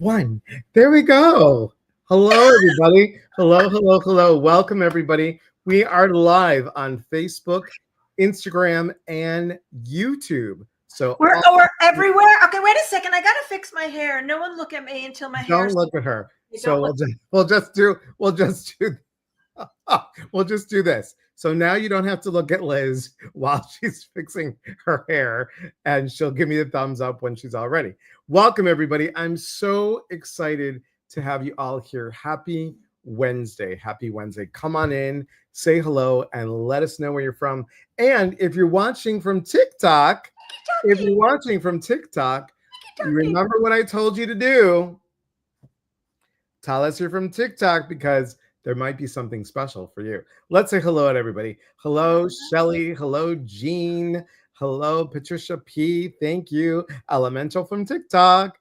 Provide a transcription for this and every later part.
one. There we go. Hello, everybody. Hello. Welcome, everybody. We are live on Facebook, Instagram, and YouTube. So We're everywhere. Okay, wait a second. I gotta fix my hair. No one look at me until my hair. Don't look at her. So we'll just do we'll just do this. So now you don't have to look at Liz while she's fixing her hair, and she'll give me the thumbs up when she's all ready. Welcome, everybody. I'm so excited to have you all here. Happy Wednesday. Happy Wednesday. Come on in, say hello, and let us know where you're from. And if you're watching from TikTok, you remember what I told you to do. Tell us you're from TikTok because there might be something special for you. Let's say hello to everybody. Hello, Shelly. Hello, Jean. Hello, Patricia P. Thank you. Elemental from TikTok.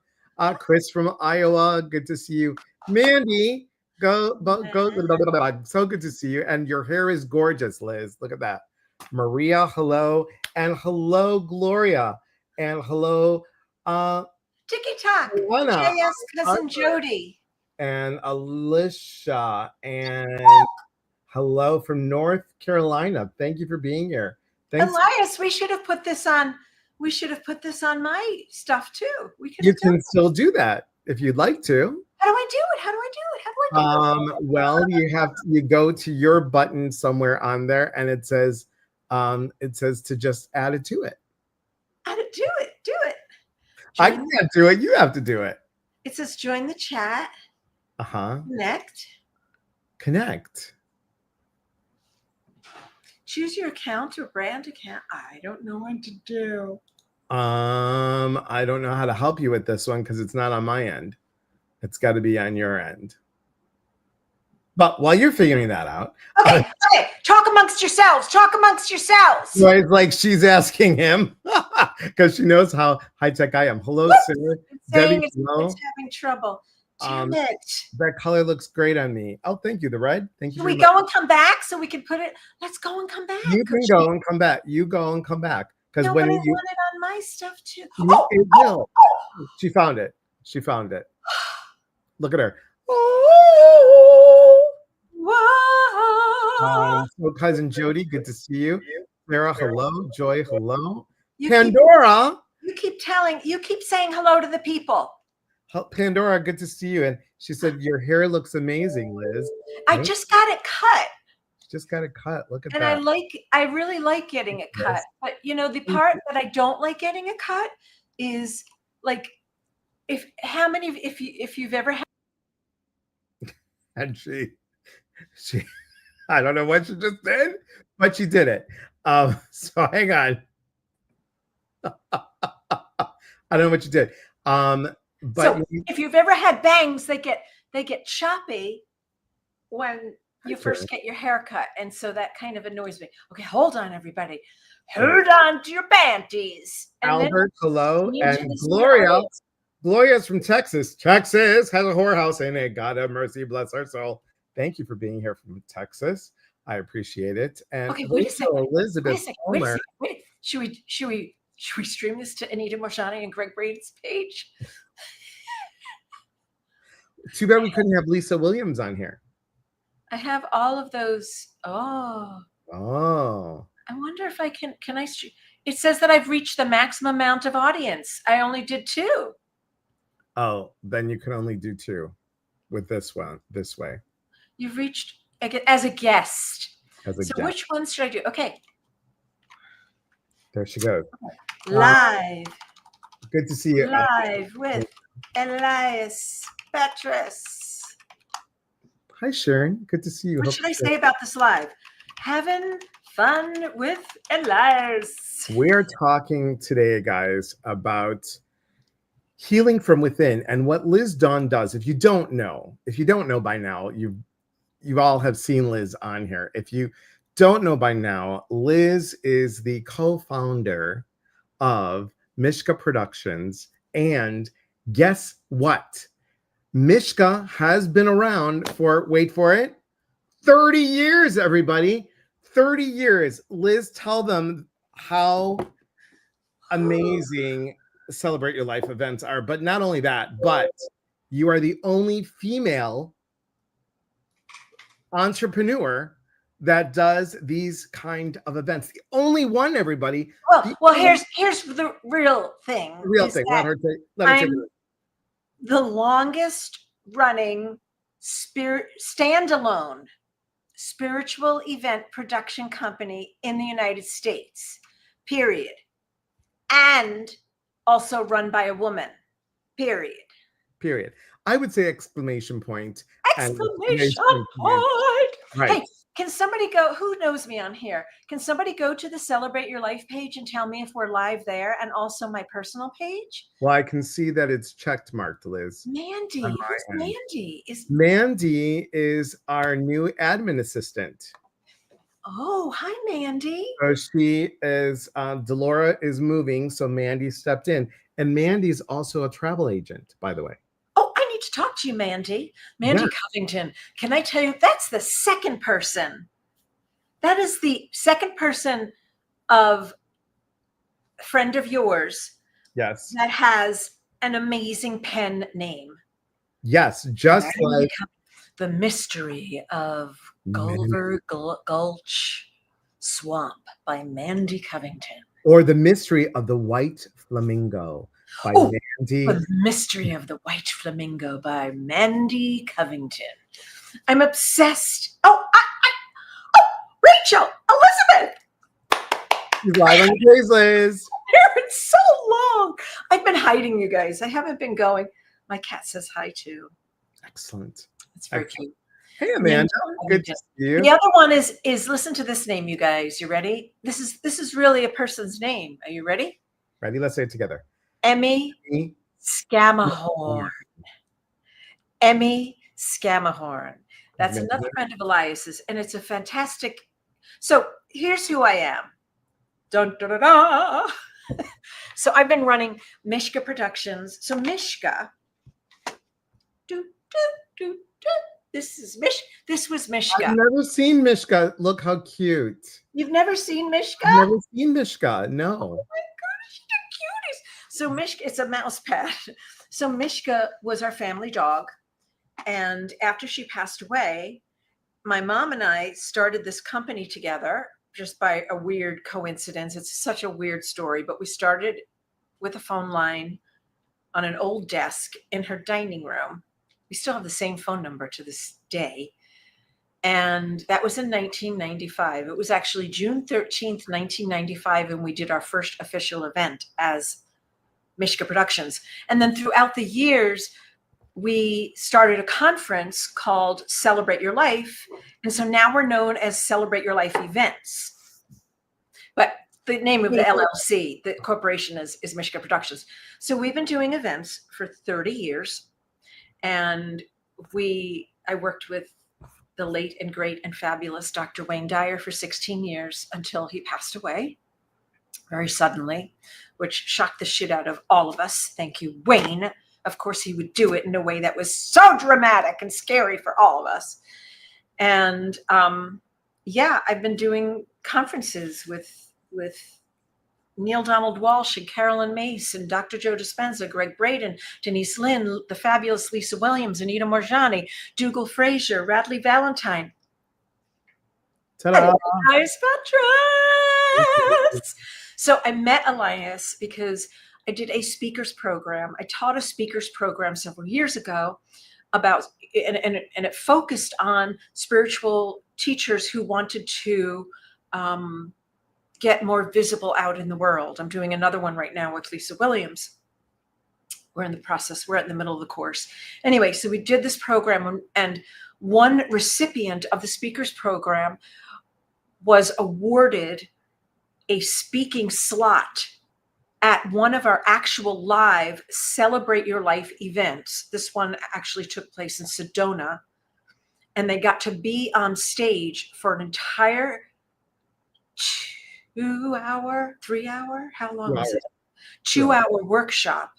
Chris from Iowa. Good to see you. Mandy, go. So good to see you. And your hair is gorgeous, Liz. Look at that. Maria, hello. And hello, Gloria. And hello, TikTok. JS cousin Jody. And Alicia, and hello from North Carolina. Thank you for being here. Thanks. Elias, we should have put this on. We should have put this on my stuff too. You can still do that if you'd like to. How do I do it? Well, you go to your button somewhere on there, and it says to just add it to it. Add it to it. Do it. I can't do it. You have to do it. It says join the chat. Connect. Choose your account or brand account. I don't know what to do. I don't know how to help you with this one because it's not on my end. It's got to be on your end. But while you're figuring that out. Okay. Talk amongst yourselves. So it's like she's asking him because she knows how high tech I am. Hello, Sarah. Debbie, it's having trouble. Damn it. That color looks great on me. Oh, thank you. The red. Thank you. Can we go and come back so we can put it? Let's go and come back. You can go and come back. You go and come back. Because when you want it on my stuff too. It will. She found it. Look at her. So cousin Jody, good to see you. Sarah, hello. Joy, hello. Pandora. You keep saying hello to the people. Pandora, good to see you. And she said, your hair looks amazing, Liz. I just got it cut. She just got it cut. Look at that. And I really like getting it cut. But the part that I don't like getting it cut is like, if you've ever had. And she, I don't know what she just did, but she did it. So hang on. I don't know what you did. But so if you've ever had bangs, they get choppy when you first get your hair cut, and so that kind of annoys me. Okay, hold on, everybody. Hold on to your panties. Albert, hello, and Gloria. Gloria's from Texas. Texas has a whorehouse in it. God have mercy, bless our soul. Thank you for being here from Texas. I appreciate it. And okay, wait a second. Elizabeth, wait. Should we stream this to Anita Moshani and Greg Brady's page? Too bad we couldn't have Lisa Williams on here. I have all of those. Oh. I wonder if I can I stream? It says that I've reached the maximum amount of audience. I only did 2. Oh, then you can only do 2 with this way. You've reached as a guest. Which ones should I do? Okay. There she goes. Live. Good to see you. Live with Elias Petrus. Hi, Sharon. Good to see you. What should I say about this live? Having fun with Elias. We're talking today, guys, about healing from within and what Liz Dawn does. If you don't know by now, you all have seen Liz on here. If you don't know by now, Liz is the co-founder of Mishka Productions, and guess what? Mishka has been around for, wait for it, 30 years, everybody. 30 years. Liz, tell them how amazing Celebrate Your Life events are. But not only that, but You are the only female entrepreneur that does these kind of events. The only one, everybody. The Well, only here's the real thing real is thing. that Let her take I'm it. the longest running standalone spiritual event production company in the United States, period. And also run by a woman, period. Period. I would say exclamation point and Exclamation point. point. Right. Hey, can somebody go, who knows me on here? Can somebody go to the Celebrate Your Life page and tell me if we're live there, and also my personal page? Well, I can see that it's checked marked, Liz. On Mandy, who's my end. Mandy? Mandy is our new admin assistant. Oh, hi, Mandy. So she is, Delora is moving, so Mandy stepped in. And Mandy's also a travel agent, by the way. Oh, I need to talk to you, Mandy. Mandy Yeah. Covington. Can I tell you, that's the second person. That is the second person of a friend of yours Yes. that has an amazing pen name. Yes, just like The Mystery of Gulliver Gulch Swamp by Mandy Covington. or The Mystery of the White Flamingo by Mandy. The Mystery of the White Flamingo by Mandy Covington. I'm obsessed. Oh, Rachel, Elizabeth. She's live on the case, Liz. It's so long. I've been hiding, you guys. I haven't been going. My cat says hi too. Excellent. It's very cute. Hey, Amanda. Good to see you. The other one is listen to this name, you guys. You ready? This is really a person's name. Are you ready? Ready? Let's say it together. Emmy Scamahorn. Emmy Scamahorn. That's another friend of Elias's, and it's a fantastic. So here's who I am. Dun, dun, dun, dun. So I've been running Mishka Productions. So Mishka. This is This was Mishka. I've never seen Mishka. Look how cute. You've never seen Mishka? I've never seen Mishka. No. Oh my gosh, she's the cutest. So Mishka, it's a mouse pet. So Mishka was our family dog. And after she passed away, my mom and I started this company together just by a weird coincidence. It's such a weird story, but we started with a phone line on an old desk in her dining room. We still have the same phone number to this day. And that was in 1995. It was actually June 13th, 1995, and we did our first official event as Mishka Productions. And then throughout the years, we started a conference called Celebrate Your Life. And so now we're known as Celebrate Your Life Events. But the name of the LLC, the corporation is Mishka Productions. So we've been doing events for 30 years. And I worked with the late and great and fabulous Dr. Wayne Dyer for 16 years until he passed away very suddenly, which shocked the shit out of all of us. Thank you, Wayne. Of course, he would do it in a way that was so dramatic and scary for all of us. And I've been doing conferences with Neil Donald Walsh and Carolyn Mace and Dr. Joe Dispenza, Greg Braden, Denise Lynn, the fabulous Lisa Williams, Anita Morjani, Dougal Frazier, Radley Valentine. Ta-da! Elias Patras. So I met Elias because I did a speakers program. I taught a speakers program several years ago about, and it focused on spiritual teachers who wanted to get more visible out in the world. I'm doing another one right now with Lisa Williams. We're in the process. We're in the middle of the course. Anyway, so we did this program, and one recipient of the speakers program was awarded a speaking slot at one of our actual live Celebrate Your Life events. This one actually took place in Sedona, and they got to be on stage for an entire 2 hour, 3 hour, how long was it? 2 hour workshop,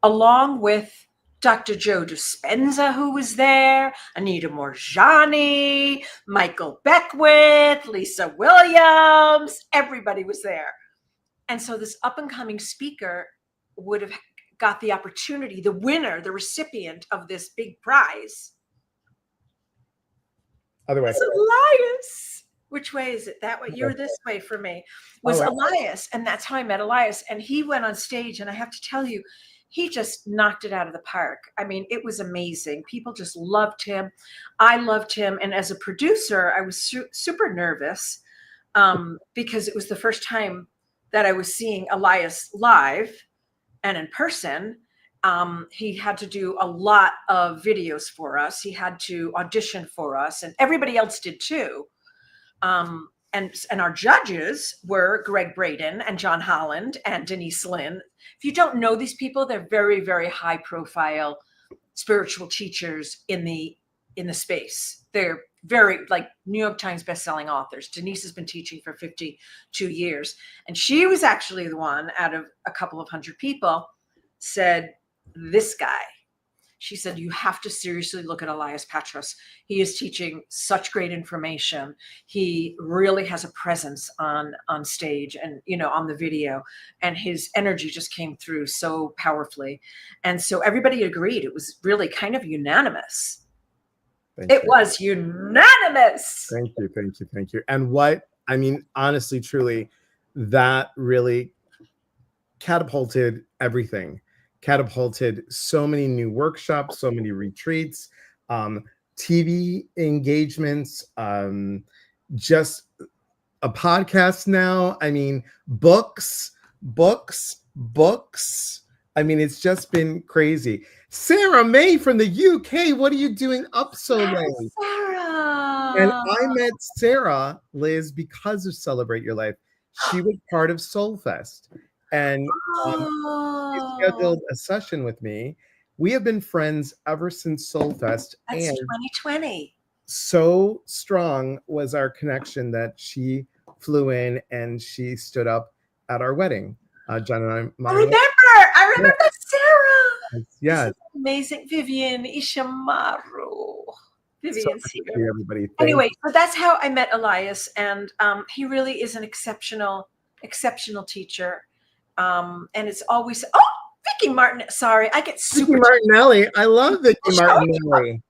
along with Dr. Joe Dispenza, who was there, Anita Morjani, Michael Beckwith, Lisa Williams, everybody was there. And so this up and coming speaker would have got the opportunity, the winner, the recipient of this big prize Other way. was Elias. Which way is it? That way? You're this way for me. Was Elias. And that's how I met Elias. And he went on stage, and I have to tell you, he just knocked it out of the park. I mean, it was amazing. People just loved him. I loved him. And as a producer, I was super nervous because it was the first time that I was seeing Elias live and in person. He had to do a lot of videos for us. He had to audition for us, and everybody else did too. And our judges were Greg Braden and John Holland and Denise Lynn. If you don't know these people, they're very, very high profile spiritual teachers in the space. They're very, like, New York Times bestselling authors. Denise has been teaching for 52 years. And she was actually the one out of a couple of hundred people said, this guy. She said, you have to seriously look at Elias Patras. He is teaching such great information. He really has a presence on stage and, you know, on the video, and his energy just came through so powerfully. And so everybody agreed. It was really kind of unanimous. It was unanimous. Thank you. Thank you. Thank you. And what, I mean, honestly, truly, that really catapulted everything. Catapulted so many new workshops, so many retreats, TV engagements, just a podcast now. I mean, books. I mean, it's just been crazy. Sarah May from the UK, what are you doing up so late? Sarah. And I met Sarah, Liz, because of Celebrate Your Life. She was part of Soul Fest. And she scheduled a session with me. We have been friends ever since Soul Fest. That's 2020. So strong was our connection that she flew in and she stood up at our wedding. John and I remember Sarah. Yeah. Amazing. Vivian Ishamaru. Vivian's here. Everybody. Anyway, so that's how I met Elias. And he really is an exceptional teacher. And it's always, Vicky Martin. Sorry, I get super. Vicky Martinelli. I love Vicky Martinelli. I haven't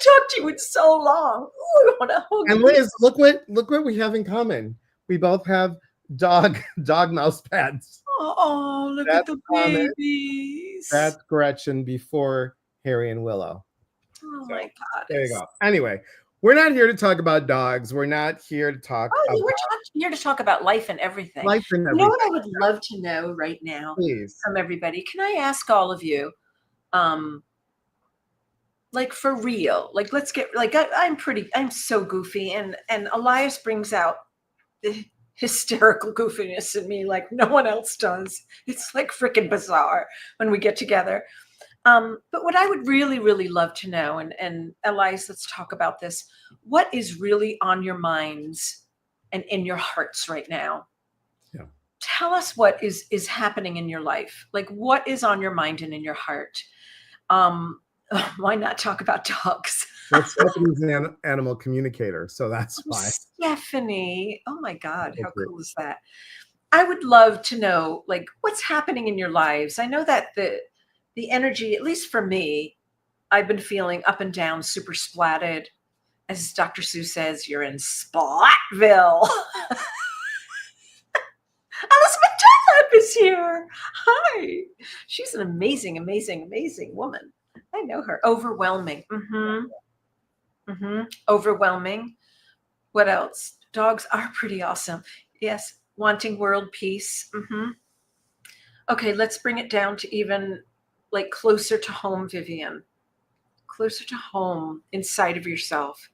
talked to you in so long. Ooh, I want to hug and Liz, look what we have in common. We both have dog mouse pads. Oh, look at the babies. That's Gretchen before Harry and Willow. Oh my God. There you go. Anyway, we're not here to talk about dogs. We're not here to talk about... We're here to talk about life and everything. Life and everything. You know what I would love to know right now? Please. From everybody. Can I ask all of you, like, for real, like, let's get, like, I'm so goofy, and Elias brings out the hysterical goofiness in me like no one else does. It's like freaking bizarre when we get together. But what I would really, really love to know, and Elias, let's talk about this. What is really on your minds and in your hearts right now? Yeah. Tell us what is happening in your life. Like, what is on your mind and in your heart? Why not talk about dogs? Well, Stephanie's an animal communicator, so that's why. Stephanie, oh my God, how cool is that? I would love to know, like, what's happening in your lives. I know that the energy, at least for me, I've been feeling up and down, super splatted. As Dr. Sue says, you're in Splatville. Elizabeth Dunlap is here. Hi. She's an amazing, amazing, amazing woman. I know her. Overwhelming. Overwhelming. What else? Dogs are pretty awesome. Yes. Wanting world peace. Okay, let's bring it down to even like closer to home, Vivian. Closer to home, inside of yourself.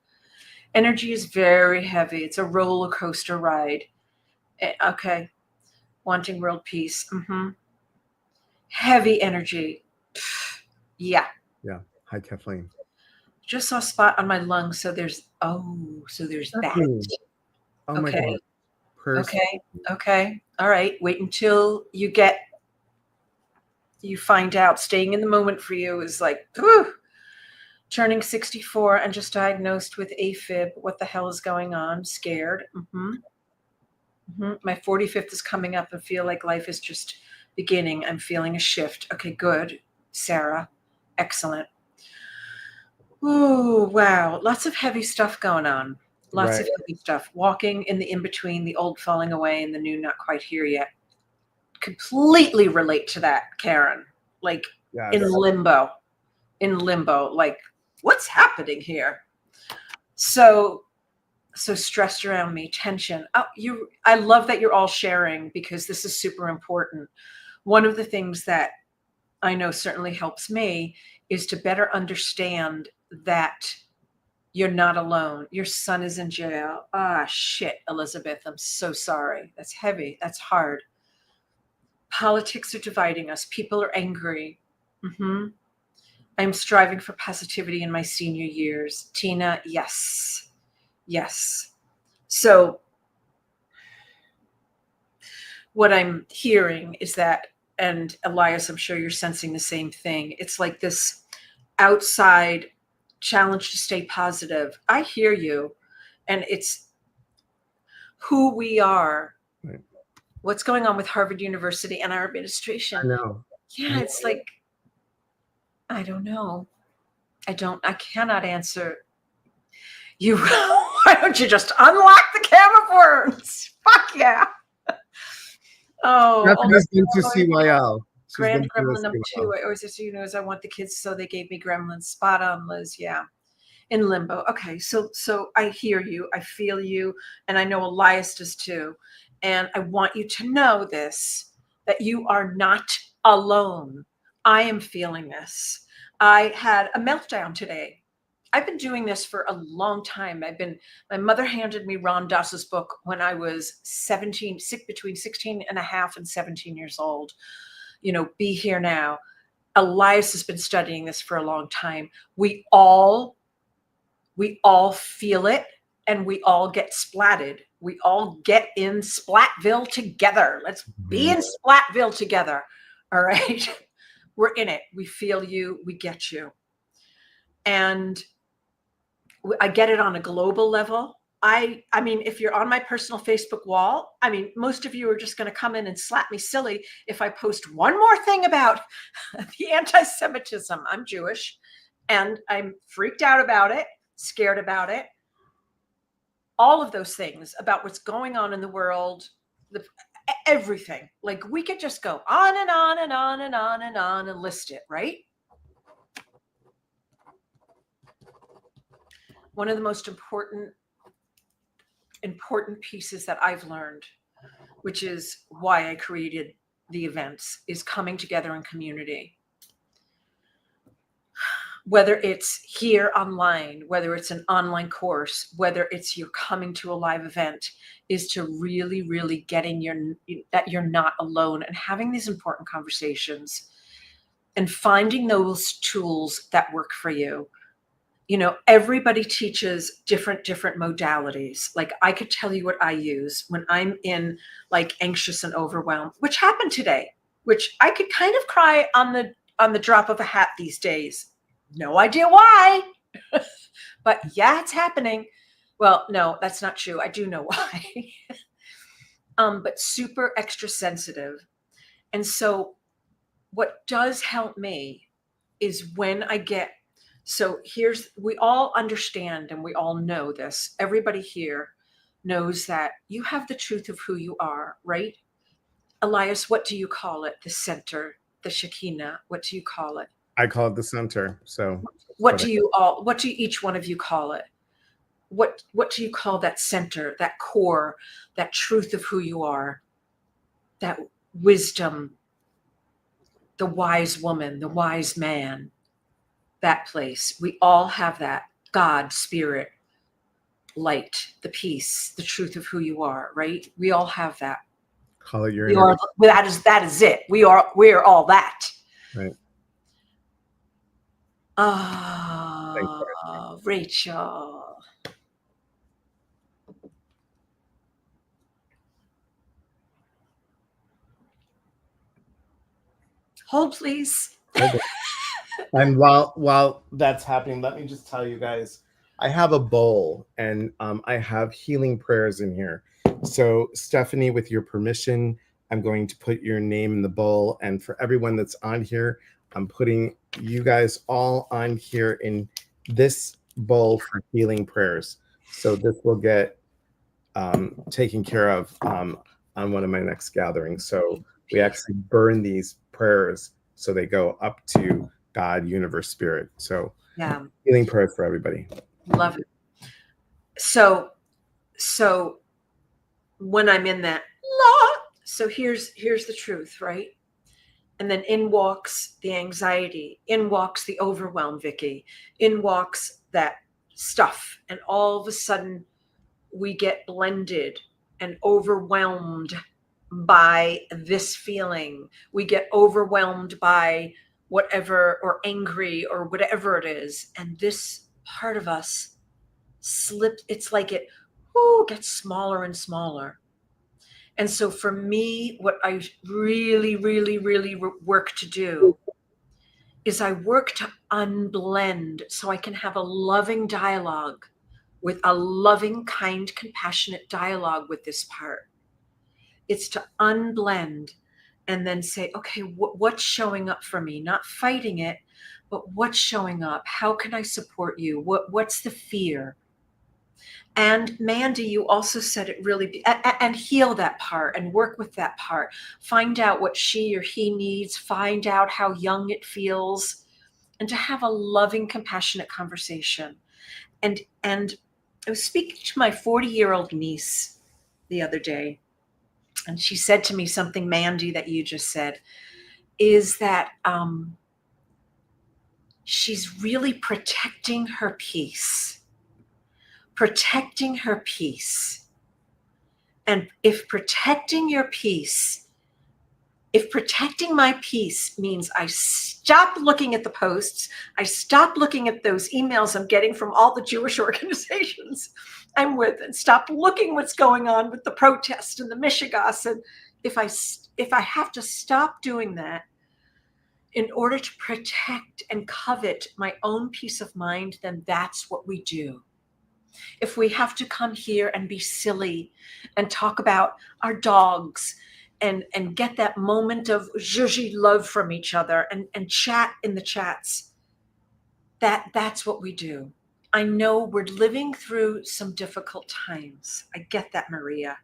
Energy is very heavy. It's a roller coaster ride. Okay. Wanting world peace. Heavy energy. Yeah. Yeah. Hi, Kathleen. Just saw a spot on my lung. So there's that. Oh my God. Okay. All right. Wait until you find out. Staying in the moment for you is like, whew. Turning 64 and just diagnosed with AFib. What the hell is going on? Scared. My 45th is coming up and feel like life is just beginning. I'm feeling a shift. Okay, good, Sarah. Excellent. Oh, wow. Lots of heavy stuff going on. Lots Right. of heavy stuff. Walking in the in-between, the old falling away and the new not quite here yet. Completely relate to that, Karen. Like Yes. in limbo. Like, what's happening here? So stressed around me, tension. I love that you're all sharing, because this is super important. One of the things that I know certainly helps me is to better understand that you're not alone. Your son is in jail. Ah, shit, Elizabeth. I'm so sorry. That's heavy. That's hard. Politics are dividing us. People are angry. I'm striving for positivity in my senior years. Tina, yes. Yes. So what I'm hearing is that, and Elias, I'm sure you're sensing the same thing. It's like this outside challenge to stay positive. I hear you. And it's who we are. Right. What's going on with Harvard University and our administration? I know. Yeah, it's like, I don't know. I cannot answer you. Why don't you just unlock the can of worms? Fuck yeah. Oh, Stephanie's been to CYL. She's Grand been to Gremlin number CYL. 2. I always just, I want the kids, so they gave me Gremlins. Spot on, Liz. Yeah. In limbo. Okay. So I hear you. I feel you. And I know Elias does too. And I want you to know this, that you are not alone. I am feeling this. I had a meltdown today. I've been doing this for a long time. My mother handed me Ram Dass's book when I was 17, between 16 and a half and 17 years old. Be Here Now. Elias has been studying this for a long time. We all feel it, and we all get splatted. We all get in Splatville together. Let's be in Splatville together. All right. We're in it. We feel you. We get you. And I get it on a global level. I mean, if you're on my personal Facebook wall, I mean, most of you are just going to come in and slap me silly if I post one more thing about the anti-Semitism. I'm Jewish, and I'm freaked out about it, scared about it. All of those things about what's going on in the world, everything. Like, we could just go on and on and on and on and on and list it, right? One of the most important pieces that I've learned, which is why I created the events, is coming together in community. Whether it's here online, whether it's an online course, whether it's you're coming to a live event, is to really, really getting that you're not alone, and having these important conversations and finding those tools that work for you. Everybody teaches different modalities. Like, I could tell you what I use when I'm in like anxious and overwhelmed, which happened today, which I could kind of cry on the drop of a hat these days. No idea why, but yeah, it's happening. Well, no, that's not true. I do know why. But super extra sensitive. And so what does help me is when I get, we all understand and we all know this. Everybody here knows that you have the truth of who you are, right? Elias, what do you call it? The center, the Shekinah, what do you call it? I call it the center. So what do each one of you call it? What do you call that center, that core, that truth of who you are, that wisdom, the wise woman, the wise man, that place? We all have that. God, spirit, light, the peace, the truth of who you are, right? We all have that. Call it your that is it. We are all that. Right. Rachel. Hold, please. And while that's happening, let me just tell you guys, I have a bowl, and I have healing prayers in here. So Stephanie, with your permission, I'm going to put your name in the bowl. And for everyone that's on here, I'm putting you guys all on here in this bowl for healing prayers. So this will get taken care of on one of my next gatherings. So we actually burn these prayers so they go up to God, universe, spirit. So Yeah. healing prayers for everybody. Love it. So when I'm in that, so here's the truth, right? And then in walks the anxiety, in walks the overwhelm, Vicky, in walks that stuff. And all of a sudden we get blended and overwhelmed by this feeling. We get overwhelmed by whatever, or angry, or whatever it is. And this part of us slips, it's like it gets smaller and smaller. And so for me, what I really, really, really work to do is I work to unblend so I can have a loving dialogue with a loving, kind, compassionate dialogue with this part. It's to unblend and then say, okay, what's showing up for me? Not fighting it, but what's showing up? How can I support you? What's the fear? And Mandy, you also said it really, and heal that part and work with that part. Find out what she or he needs, find out how young it feels, and to have a loving, compassionate conversation. And I was speaking to my 40-year-old niece the other day, and she said to me something, Mandy, that you just said, is that she's really protecting her peace. Protecting her peace. And if protecting your peace, if protecting my peace means I stop looking at the posts, I stop looking at those emails I'm getting from all the Jewish organizations I'm with, and stop looking what's going on with the protest and the Mishigas, and if I have to stop doing that in order to protect and covet my own peace of mind, then that's what we do. If we have to come here and be silly and talk about our dogs and get that moment of zhuzhy love from each other and chat in the chats, that's what we do. I know we're living through some difficult times. I get that, Maria.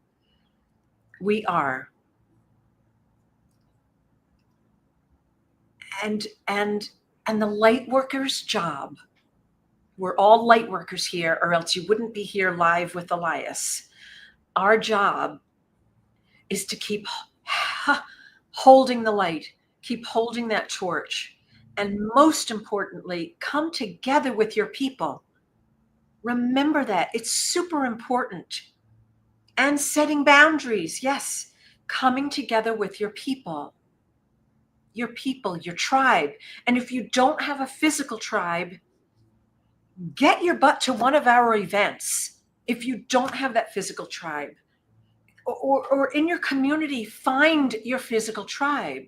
We are. And the light worker's job, we're all light workers here, or else you wouldn't be here live with Elias. Our job is to keep holding the light, keep holding that torch, and most importantly, come together with your people. Remember that. It's super important. And setting boundaries, yes, coming together with your people, your tribe. And if you don't have a physical tribe, get your butt to one of our events. If you don't have that physical tribe, or in your community, find your physical tribe.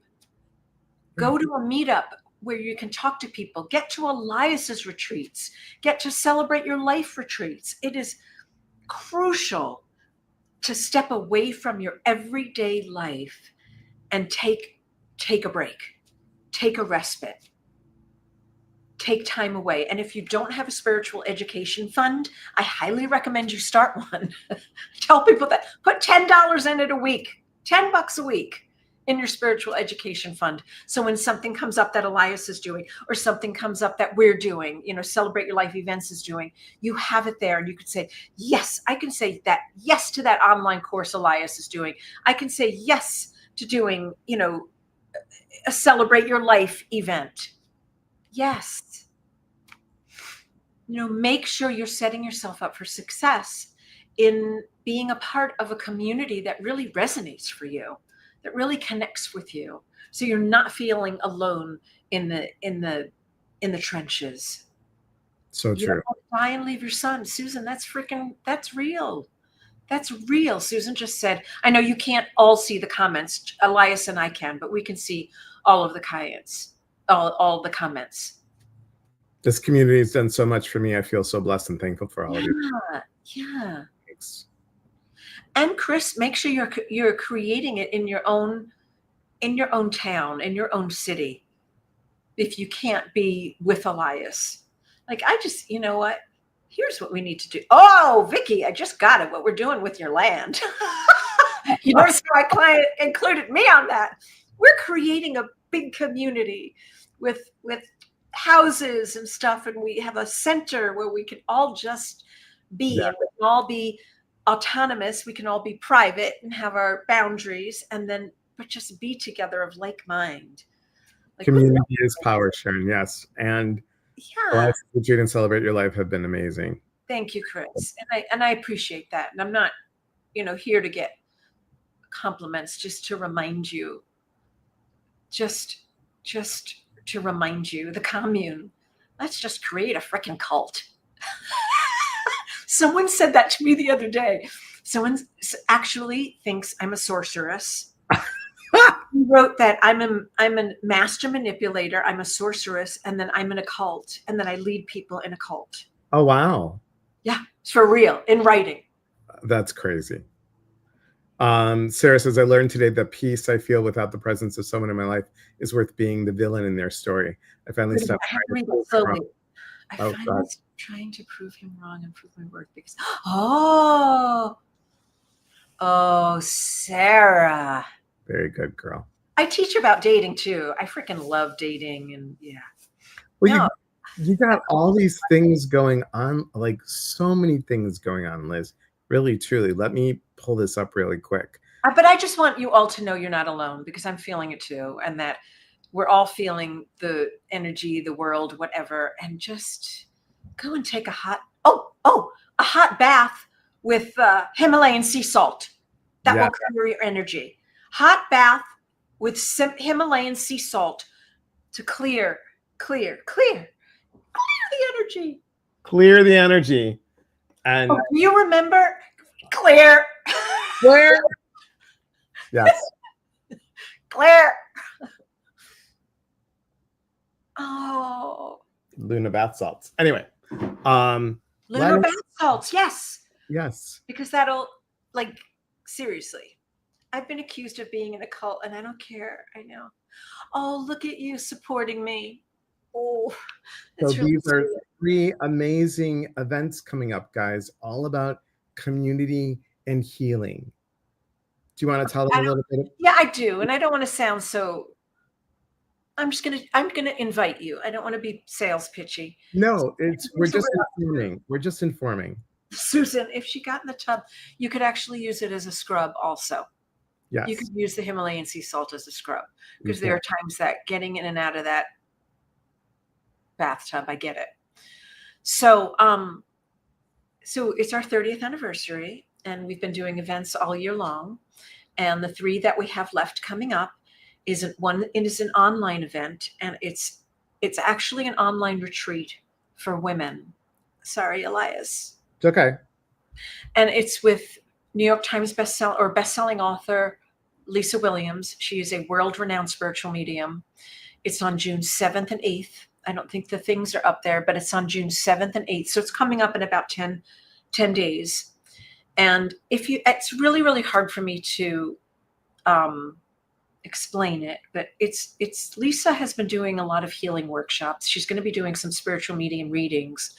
Go to a meetup where you can talk to people. Get to Elias's retreats. Get to Celebrate Your Life retreats. It is crucial to step away from your everyday life and take a break, take a respite. Take time away. And if you don't have a spiritual education fund, I highly recommend you start one. Tell people that. Put $10 in it a week, $10 a week in your spiritual education fund. So when something comes up that Elias is doing, or something comes up that we're doing, Celebrate Your Life Events is doing, you have it there, and you could say, yes, I can say that, yes to that online course Elias is doing. I can say yes to doing, a Celebrate Your Life event. Yes. Make sure you're setting yourself up for success in being a part of a community that really resonates for you, that really connects with you. So you're not feeling alone in the trenches. So You true. don't want to die and leave your son. Susan, that's real. That's real. Susan just said, I know you can't all see the comments. Elias and I can, but we can see all of the comments, all the comments. This community has done so much for me. I feel so blessed and thankful for all of you. Yeah. Thanks. And Chris, make sure you're creating it in your own town, in your own city. If you can't be with Elias, like you know what? Here's what we need to do. Oh, Vicky, I just got it. What we're doing with your land. You notice my client included me on that. We're creating a big community with houses and stuff, and we have a center where we can all just be, Yeah. and we can all be autonomous. We can all be private and have our boundaries, and then but just be together of like mind. Like, Community is power, Sharon. Yes. And the yeah. lessons that you didn't celebrate your life have been amazing. Thank you, Chris. And I appreciate that. And I'm not, here to get compliments, just to remind you, just to remind you, the commune. Let's just create a freaking cult. Someone said that to me the other day. Someone actually thinks I'm a sorceress. He wrote that I'm a master manipulator, I'm a sorceress, and then I'm in a cult, and then I lead people in a cult. Oh, wow. Yeah, it's for real, in writing. That's crazy. Sarah says, I learned today that peace I feel without the presence of someone in my life is worth being the villain in their story. I finally stopped trying to prove him wrong. I Oh, finally God. stopped trying to prove him wrong and prove my worth because Sarah. Very good, girl. I teach about dating too. I freaking love dating, and yeah. Well, No. you got all these things going on, like so many things going on, Liz. Really, truly. Let me pull this up really quick. But I just want you all to know you're not alone, because I'm feeling it too, and that we're all feeling the energy, the world, whatever, and just go and take a hot bath with Himalayan sea salt. That will clear your energy. Hot bath with some Himalayan sea salt to clear the energy. Clear the energy. And do you remember? Clear. Yes. Clear. Oh. Luna bath salts. Anyway. Luna bath salts, yes. Yes. Because that'll, like, seriously. I've been accused of being in a cult, and I don't care. I know. Oh, look at you supporting me. Oh, so really these are 3 amazing events coming up, guys, all about community and healing. Do you want to tell them a little bit? Yeah, I do. And I don't want to sound so. I'm gonna invite you. I don't want to be sales pitchy. No, we're just informing. We're just informing. Susan, if she got in the tub, you could actually use it as a scrub also. Yes. You could use the Himalayan sea salt as a scrub, because there are times that getting in and out of that bathtub, I get it. So it's our 30th anniversary, and we've been doing events all year long. And the 3 that we have left coming up is an online event, and it's actually an online retreat for women. Sorry, Elias. It's okay. And it's with New York Times best-selling author Lisa Williams. She is a world-renowned spiritual medium. It's on June 7th and 8th. I don't think the things are up there, but it's on June 7th and 8th. So it's coming up in about 10 days. And it's really, really hard for me to explain it, but it's Lisa has been doing a lot of healing workshops. She's going to be doing some spiritual medium readings,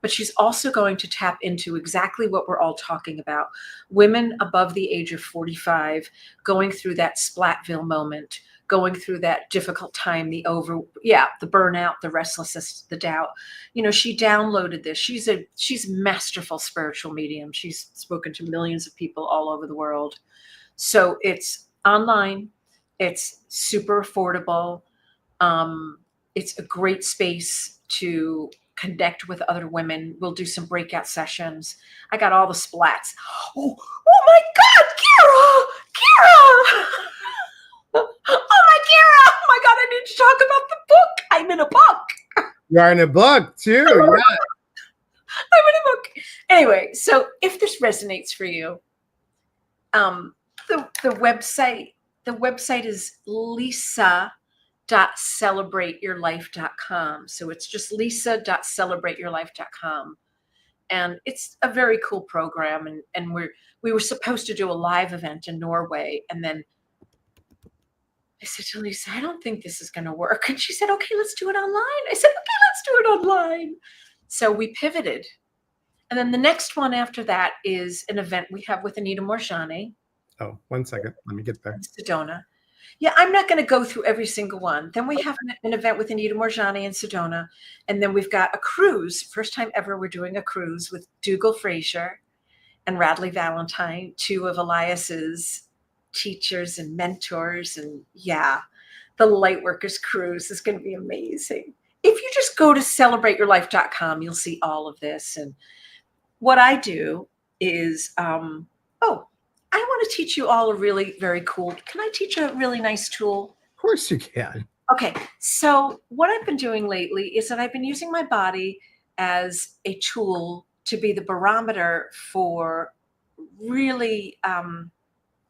but she's also going to tap into exactly what we're all talking about. Women above the age of 45 going through that Splatville moment, going through that difficult time, the burnout, the restlessness, the doubt. She downloaded this. She's masterful spiritual medium. She's spoken to millions of people all over the world. So it's online. It's super affordable. It's a great space to connect with other women. We'll do some breakout sessions. I got all the splats. Oh my God, Kira! Oh my Kira! Oh my God, I need to talk about the book. I'm in a book. You are in a book too. Yeah. I'm in a book. Anyway, so if this resonates for you, the website is lisa.celebrateyourlife.com. So it's just lisa.celebrateyourlife.com. and it's a very cool program. And we were supposed to do a live event in Norway, and then I said to Lisa, I don't think this is going to work. And she said, okay, let's do it online. I said, okay, let's do it online. So we pivoted. And then the next one after that is an event we have with Anita Morjani. Oh, 1 second. Let me get there. In Sedona. Yeah, I'm not going to go through every single one. Then we have an event with Anita Morjani in Sedona. And then we've got a cruise. First time ever we're doing a cruise with Dougal Fraser and Radley Valentine, two of Elias's teachers and mentors. And yeah, the Lightworkers Cruise is going to be amazing. If you just go to celebrateyourlife.com, you'll see all of this. And what I do is, I want to teach you all a really very cool, can I teach a really nice tool? Of course you can. Okay, so what I've been doing lately is that I've been using my body as a tool to be the barometer for really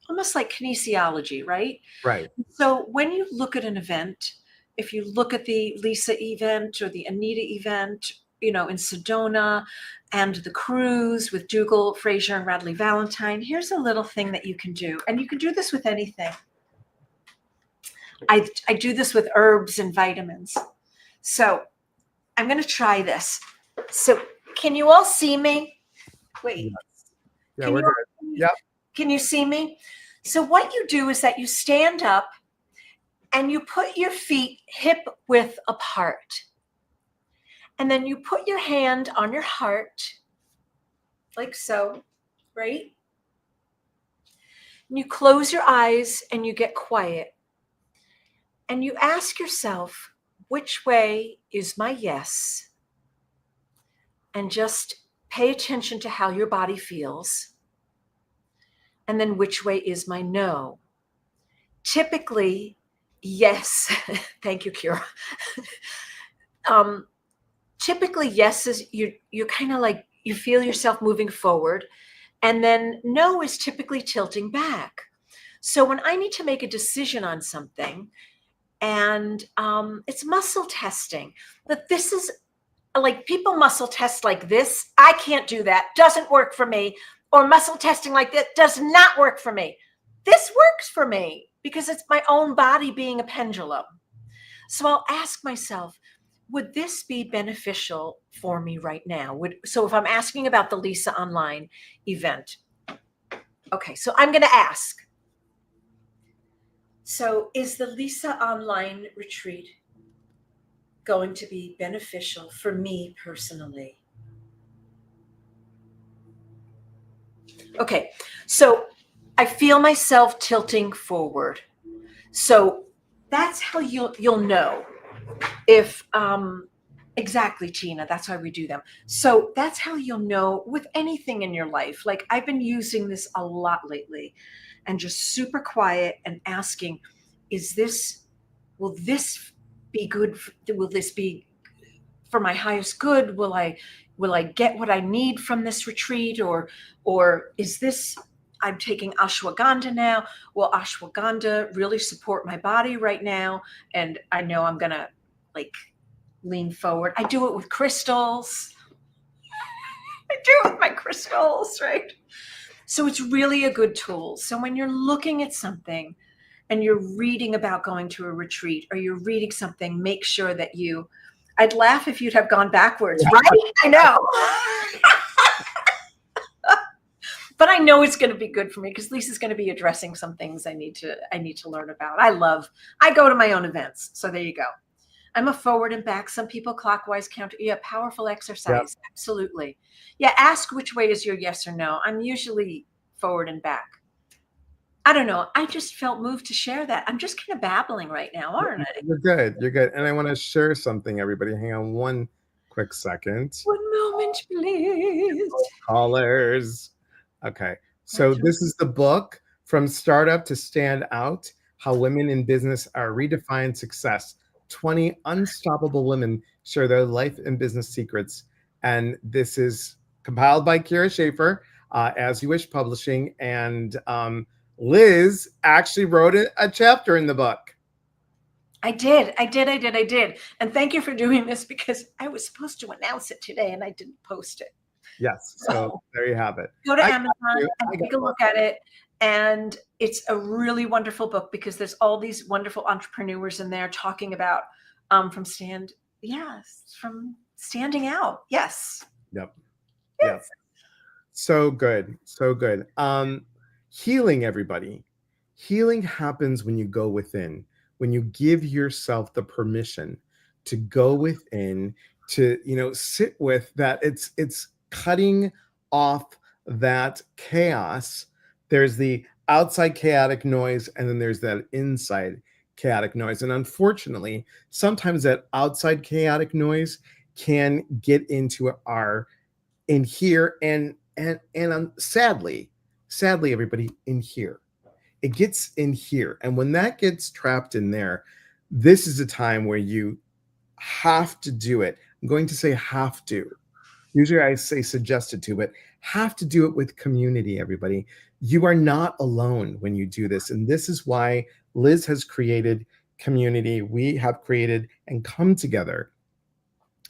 almost like kinesiology, right? Right. So when you look at an event, if you look at the Lisa event or the Anita event, in Sedona, and the cruise with Dougal Fraser and Radley Valentine, here's a little thing that you can do. And you can do this with anything. I do this with herbs and vitamins. So I'm going to try this. So can you all see me? Wait. Yes. Yeah, we're good. Yep. Can you see me? So what you do is that you stand up and you put your feet hip width apart. And then you put your hand on your heart, like so, right? And you close your eyes and you get quiet. And you ask yourself, which way is my yes? And just pay attention to how your body feels. And then which way is my no? Typically, yes. Thank you, Kira. Typically, yes is you're kind of like, you feel yourself moving forward, and then no is typically tilting back. So when I need to make a decision on something, and it's muscle testing, that this is like, people muscle test like this. I can't do that. Doesn't work for me. Or muscle testing like that does not work for me. This works for me because it's my own body being a pendulum. So I'll ask myself, would this be beneficial for me right now? So if I'm asking about the Lisa Online event, okay, so I'm going to ask. So is the Lisa Online retreat going to be beneficial for me personally? Okay, so I feel myself tilting forward. So that's how you'll know. If exactly, Tina, that's why we do them. So that's how you'll know with anything in your life. Like, I've been using this a lot lately, and just super quiet and asking, will this be good? Will this be for my highest good? Will I get what I need from this retreat? Or is this, I'm taking ashwagandha now. Will ashwagandha really support my body right now? And I know I'm going to lean forward. I do it with crystals. I do it with my crystals, right? So it's really a good tool. So when you're looking at something and you're reading about going to a retreat, or you're reading something, make sure that I'd laugh if you'd have gone backwards, right? I know. But I know it's going to be good for me because Lisa's going to be addressing some things I need to learn about. I go to my own events. So there you go. I'm a forward and back. Some people clockwise, counter. Yeah, powerful exercise. Yep. Absolutely. Yeah, ask which way is your yes or no. I'm usually forward and back. I don't know. I just felt moved to share that. I'm just kind of babbling right now, aren't I? You're good. You're good. And I want to share something, everybody. Hang on one quick second. 1 moment, please. Callers. Okay. So this is the book, From Startup to Stand Out, How Women in Business Are Redefined Success. 20 unstoppable women share their life and business secrets. And this is compiled by Kira Schaefer, As You Wish Publishing. And Liz actually wrote a chapter in the book. I did. And thank you for doing this, because I was supposed to announce it today and I didn't post it. Yes. So there you have it. Go to I got Amazon you. and I got take a one. look at it. And it's a really wonderful book because there's all these wonderful entrepreneurs in there talking about from standing out. Yes. Yep. Yep. Yes. So good. So good. Healing, everybody. Healing happens when you go within, when you give yourself the permission to go within, to, sit with that. It's cutting off that chaos. There's the outside chaotic noise, and then there's that inside chaotic noise. And unfortunately, sometimes that outside chaotic noise can get into our in here, and sadly everybody, in here, it gets in here, and when that gets trapped in there, this is a time where you have to do it. I'm going to say have to. Usually I say suggested to, but have to do it with community, everybody. You are not alone when you do this, and this is why Liz has created community. We have created and come together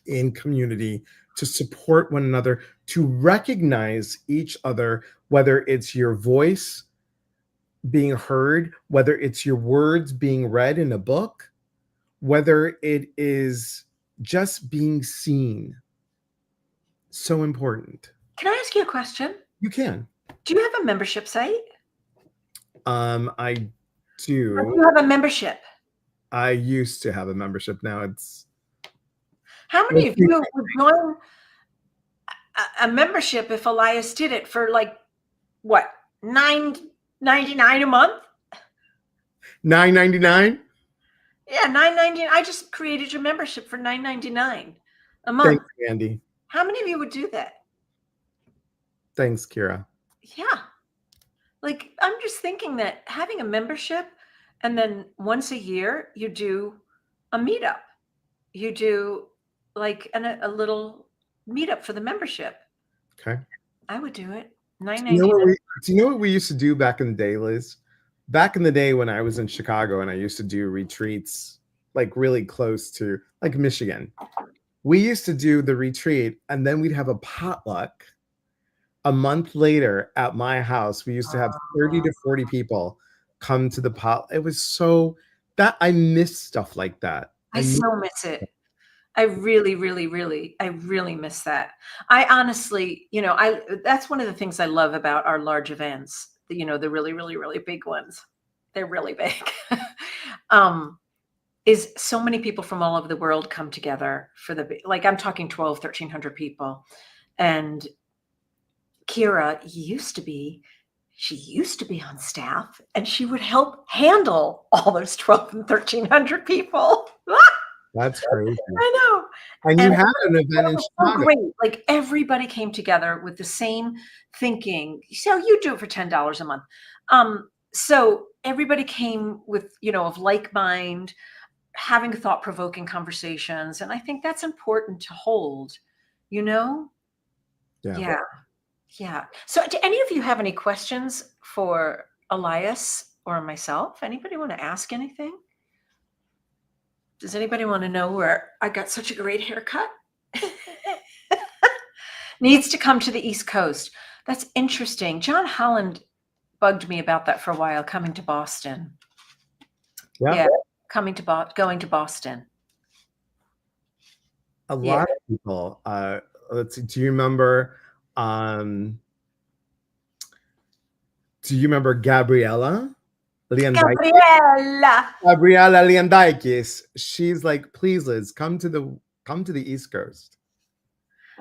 in community to support one another, to recognize each other, whether it's your voice being heard, whether it's your words being read in a book, whether it is just being seen. So important. Can I ask you a question? You can. Do you have a membership site? I Or do. do you have a membership? I used to have a membership. Now it's How many of you would join a membership if Elias did it for like what, $9.99 a month? $9.99. Yeah, $9.99. I just created your membership for $9.99 a month. Thanks, Andy. How many of you would do that? Thanks, Kira. Yeah. Like, I'm just thinking that having a membership and then once a year you do a meetup. You do like a little meetup for the membership. Okay. I would do it. Do you know what we used to do back in the day, Liz? Back in the day when I was in Chicago and I used to do retreats like really close to like Michigan, we used to do the retreat and then we'd have a potluck a month later at my house. We used to have 30 to 40 people come to the pot. It was so that I miss stuff like that. I so miss it. I really, really, really, I really miss that. I honestly, that's one of the things I love about our large events, the really, really, really big ones. They're really big. Is so many people from all over the world come together for like I'm talking 1,300 people. And Kira she used to be on staff and she would help handle all those 12 and 1,300 people. That's crazy. I know. And you had an event in Chicago. Great. Like everybody came together with the same thinking. So you do it for $10 a month. So everybody came with, of like mind, having thought-provoking conversations. And I think that's important to hold, Yeah. Yeah. So do any of you have any questions for Elias or myself? Anybody want to ask anything? Does anybody want to know where I got such a great haircut? Needs to come to the East Coast. That's interesting. John Holland bugged me about that for a while, coming to Boston. Yeah, going to Boston. A lot of people. Let's see. Do you remember Gabriella Leondaikis? She's like, please, Liz, come to the East Coast.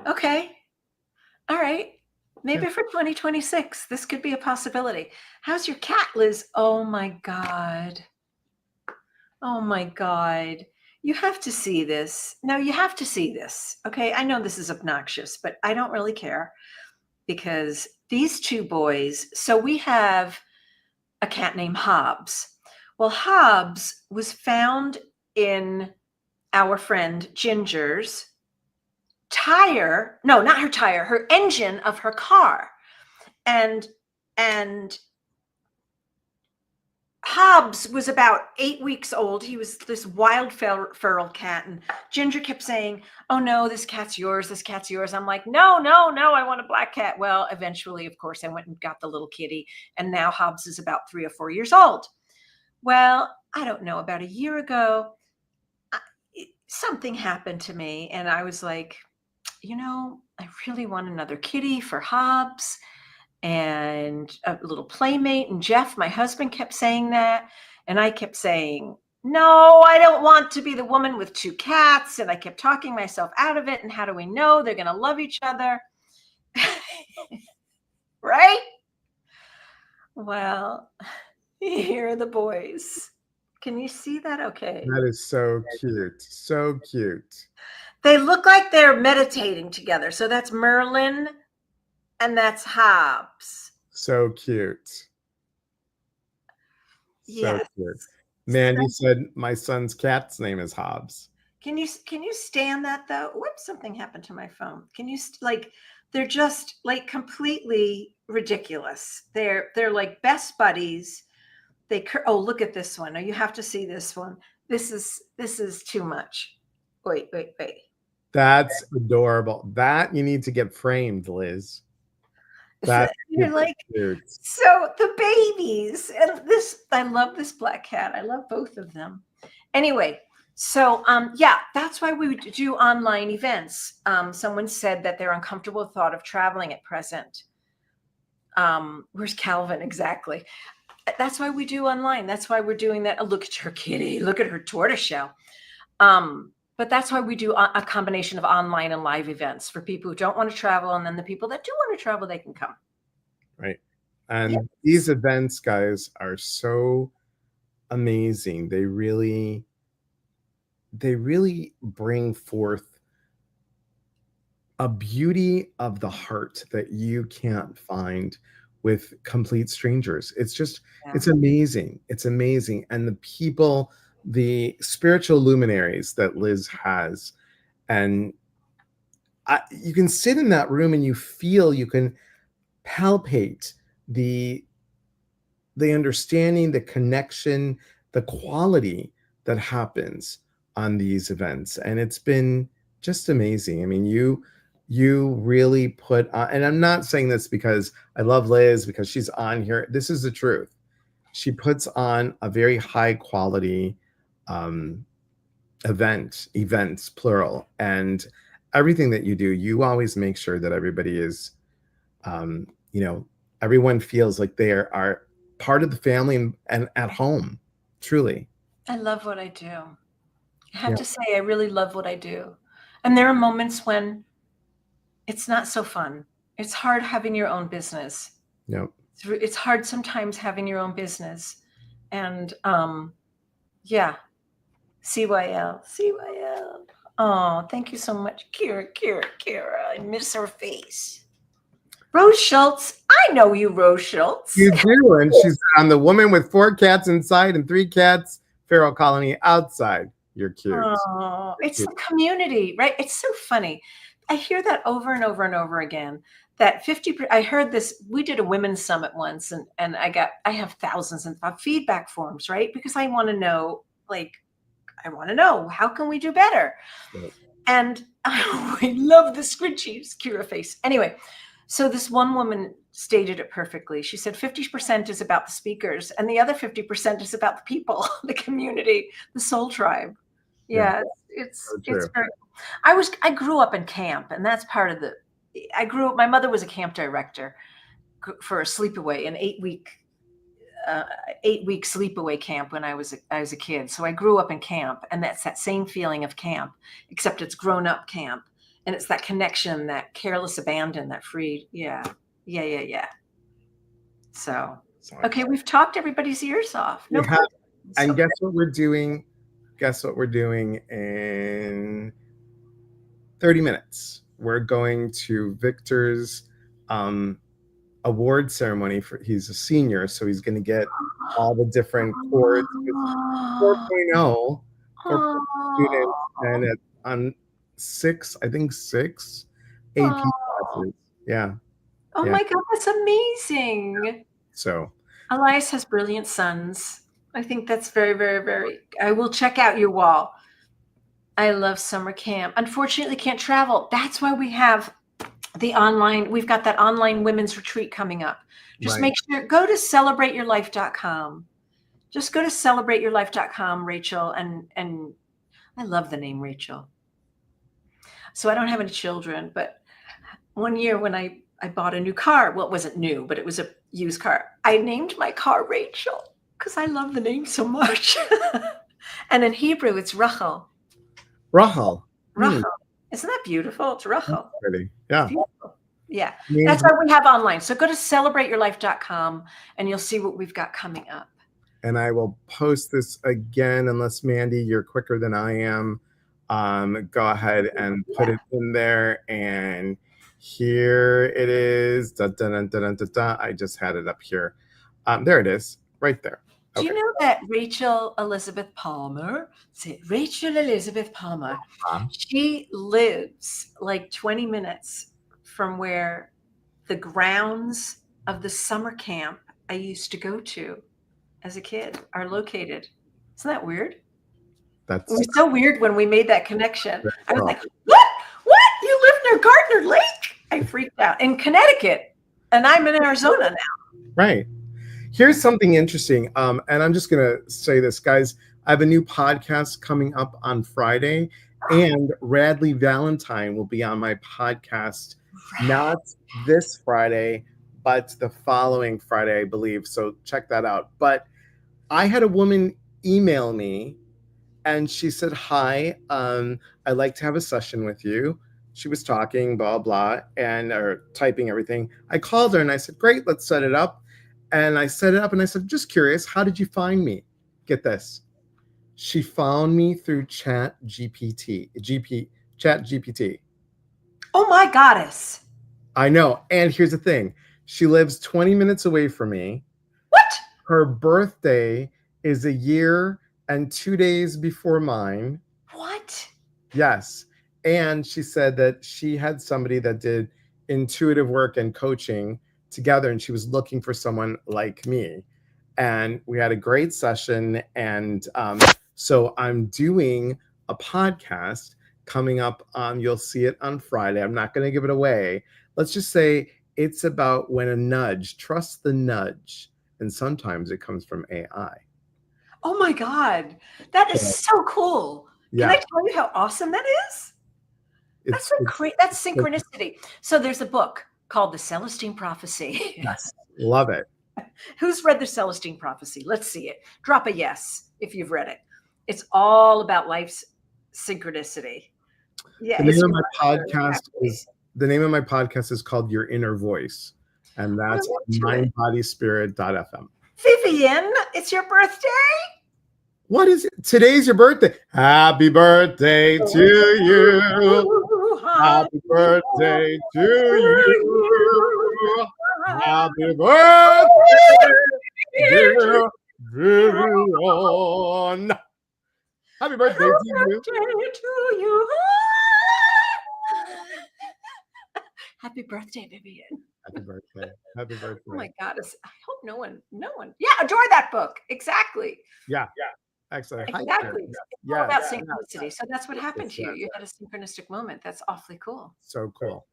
Okay. All right. Maybe for 2026, this could be a possibility. How's your cat, Liz? Oh my God. Oh my God. You have to see this. No, you have to see this. Okay. I know this is obnoxious, but I don't really care because these two boys, so we have a cat named Hobbs. Well, Hobbs was found in our friend Ginger's tire. No, not her tire, her engine of her car. And Hobbs was about 8 weeks old. He was this wild feral cat, and Ginger kept saying, "Oh no, this cat's yours. This cat's yours." I'm like, "No, no, no! I want a black cat." Well, eventually, of course, I went and got the little kitty, and now Hobbs is about 3 or 4 years old. Well, I don't know. About a year ago, something happened to me, and I was like, I really want another kitty for Hobbs and a little playmate. And Jeff, my husband, kept saying that. And I kept saying, no, I don't want to be the woman with 2 cats. And I kept talking myself out of it. And how do we know they're going to love each other? Right? Well, here are the boys. Can you see that? Okay. That is so cute. So cute. They look like they're meditating together. So that's Merlin and that's Hobbs. So cute. So yes. cute. Mandy said my son's cat's name is Hobbs. Can you stand that though? Whoops, something happened to my phone. Can you they're just like completely ridiculous. They're like best buddies. Oh, look at this one. Oh, you have to see this one. This is too much. Wait. That's adorable. That you need to get framed, Liz. That's like cute. So the babies, and I love this black cat. I love both of them. Anyway, so yeah, that's why we do online events. Someone said that they're uncomfortable with the thought of traveling at present. Where's Calvin exactly? That's why we do online. That's why we're doing that. Oh, look at her kitty. Look at her tortoiseshell. But that's why we do a combination of online and live events for people who don't want to travel. And then the people that do want to travel, they can come. Right. And these events, guys, are so amazing. They really bring forth a beauty of the heart that you can't find with complete strangers. It's just, it's amazing. It's amazing. And the people, the spiritual luminaries that Liz has, and you can sit in that room and you can palpate the understanding, the connection, the quality that happens on these events. And it's been just amazing. I mean, you really put on, and I'm not saying this because I love Liz, because she's on here. This is the truth. She puts on a very high quality events plural, and everything that you do, you always make sure that everybody is everyone feels like they are part of the family and at home. Truly, I love what I do. I have to say, I really love what I do. And there are moments when it's not so fun. It's hard having your own business. Yep. It's hard sometimes having your own business. And yeah, CYL. Oh, thank you so much. Kira. I miss her face. Rose Schultz. I know you, Rose Schultz. You do. And she's on the woman with 4 cats inside and 3 cats, feral colony outside. You're cute. Oh, it's the community, right? It's so funny. I hear that over and over and over again. That 50%. I heard this. We did a women's summit once, and I have thousands of feedback forms, right? Because I want to know, how can we do better? Right. And I love the squidgies, Kira face. Anyway, so this one woman stated it perfectly. She said 50% is about the speakers, and the other 50% is about the people, the community, the soul tribe. Yeah, it's very. I grew up in camp, and that's part of my mother was a camp director for a sleepaway, an 8-week sleepaway camp when I was a kid. So I grew up in camp, and that's that same feeling of camp, except it's grown up camp, and it's that connection, that careless abandon, that free. Yeah. So okay, we've talked everybody's ears off. No, and guess what we're doing? Guess what we're doing in 30 minutes? We're going to Victor's award ceremony. He's a senior, so he's going to get all the different awards. 4.0 for students, and on 6 AP classes. Yeah. Oh my God, that's amazing. So Elias has brilliant sons. I think that's very, very, very. I will check out your wall. I love summer camp. Unfortunately, can't travel. That's why we have we've got that online women's retreat coming up. Just Right. make sure, go to celebrateyourlife.com. Just go to celebrateyourlife.com, Rachel. And I love the name Rachel. So I don't have any children, but one year when I bought a new car, well, it wasn't new, but it was a used car. I named my car Rachel because I love the name so much. And in Hebrew, it's Rachel. Rahel. Rachel. Isn't that beautiful? It's Rachel. Pretty. Yeah. Yeah. Means, that's what we have online. So go to celebrateyourlife.com and you'll see what we've got coming up. and I will post this again, unless Mandy, you're quicker than I am. Go ahead and put it in there. And here it is. Da, da, da, da, da, da. I just had it up here. There it is, right there. Okay. Do you know that Rachel Elizabeth Palmer, she lives like 20 minutes from where the grounds of the summer camp I used to go to as a kid are located. Isn't that weird? It was so weird when we made that connection. I was like, what? You live near Gardner Lake? I freaked out. In Connecticut. And I'm in Arizona now. Right. Here's something interesting. And I'm just going to say this, guys. I have a new podcast coming up on Friday, and Radley Valentine will be on my podcast, not this Friday, but the following Friday, I believe. So check that out. But I had a woman email me, and she said, hi, I'd like to have a session with you. She was talking, blah, blah, or typing everything. I called her and I said, great, let's set it up. And I set it up and I said, just curious, how did you find me? Get this. She found me through Chat GPT. Oh my goddess. I know. And here's the thing. She lives 20 minutes away from me. What? Her birthday is a year and 2 days before mine. What? Yes. And she said that she had somebody that did intuitive work and coaching together, and she was looking for someone like me. And we had a great session. And so I'm doing a podcast coming up. You'll see it on Friday. I'm not going to give it away. Let's just say it's about when a nudge, trust the nudge. And sometimes it comes from AI. Oh my God. That is so cool. Yeah. Can I tell you how awesome that is? That's great. That's synchronicity. So there's a book called The Celestine Prophecy. Yes. Love it. Who's read The Celestine Prophecy? Let's see it. Drop a yes if you've read it. It's all about life's synchronicity. Yeah. The name of my podcast is called Your Inner Voice. And that's mindbodyspirit.fm. Vivian, it's your birthday. What is it? Today's your birthday. Happy birthday to you. Happy birthday to you. Happy birthday, dear Vivian. Happy birthday to you. Happy birthday, Vivian. Happy birthday. Happy birthday. Oh my God. I hope no one. Yeah, adore that book. Exactly. Yeah. Excellent. Exactly. It's all about synchronicity. So that's what happened to you. You had a synchronistic moment. That's awfully cool. So cool.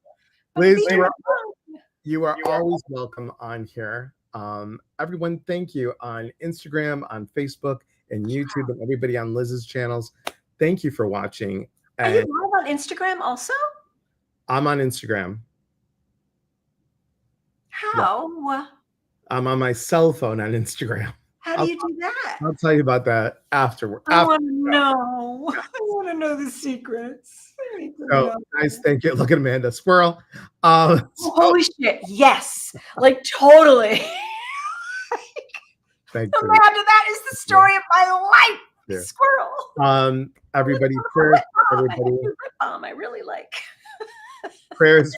Liz, you are always welcome on here. Everyone, thank you on Instagram, on Facebook, and YouTube, and everybody on Liz's channels. Thank you for watching. Are you live on Instagram also? I'm on Instagram. How? Yeah. I'm on my cell phone on Instagram. How do you do that? I'll tell you about that afterward. I want to know. I want to know the secrets. So nice, thank you. Look at Amanda Squirrel. Holy shit! Yes, like totally. Thank you. Amanda, that is the story of my life. Yeah. Squirrel. Everybody, prayers for everybody. I really like. prayers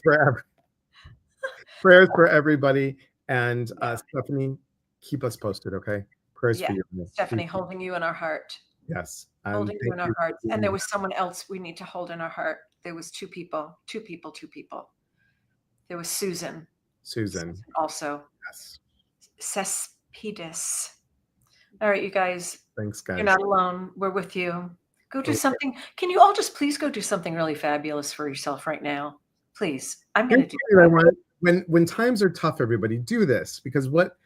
for everybody, and Stephanie, keep us posted, okay? Prayers for you. Stephanie, holding you in our heart. Yes. Holding you in our hearts. And there was someone else we need to hold in our heart. There was two people. There was Susan. Susan. Also. Yes. Cespedes. All right, you guys. Thanks, guys. You're not alone. We're with you. Go do something. Can you all just please go do something really fabulous for yourself right now? Please. I'm going to do I that. want, when times are tough, everybody do this, because what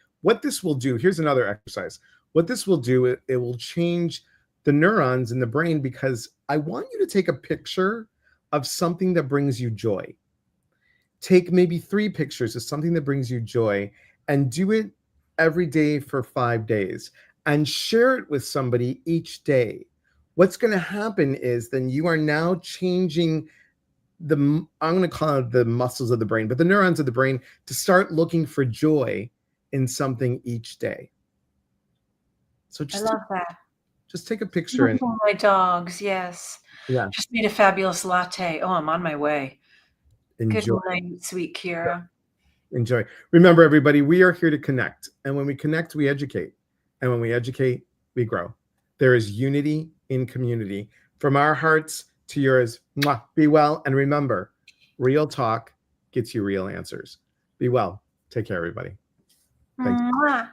this will do, here's another exercise. What this will do, it will change the neurons in the brain, because I want you to take a picture of something that brings you joy. Take maybe 3 pictures of something that brings you joy and do it every day for 5 days and share it with somebody each day. What's going to happen is then you are now changing I'm going to call it the muscles of the brain, but the neurons of the brain, to start looking for joy in something each day. So I love that. Just take a picture and my dogs. Yes. yeah, Just made a fabulous latte. Oh, I'm on my way. enjoy. Good night, sweet Kira. Enjoy. Remember, everybody, we are here to connect. And when we connect, we educate. And when we educate, we grow. There is unity in community. From our hearts to yours, mwah, be well. And remember, real talk gets you real answers. Be well. Take care, everybody. Thanks. Mwah.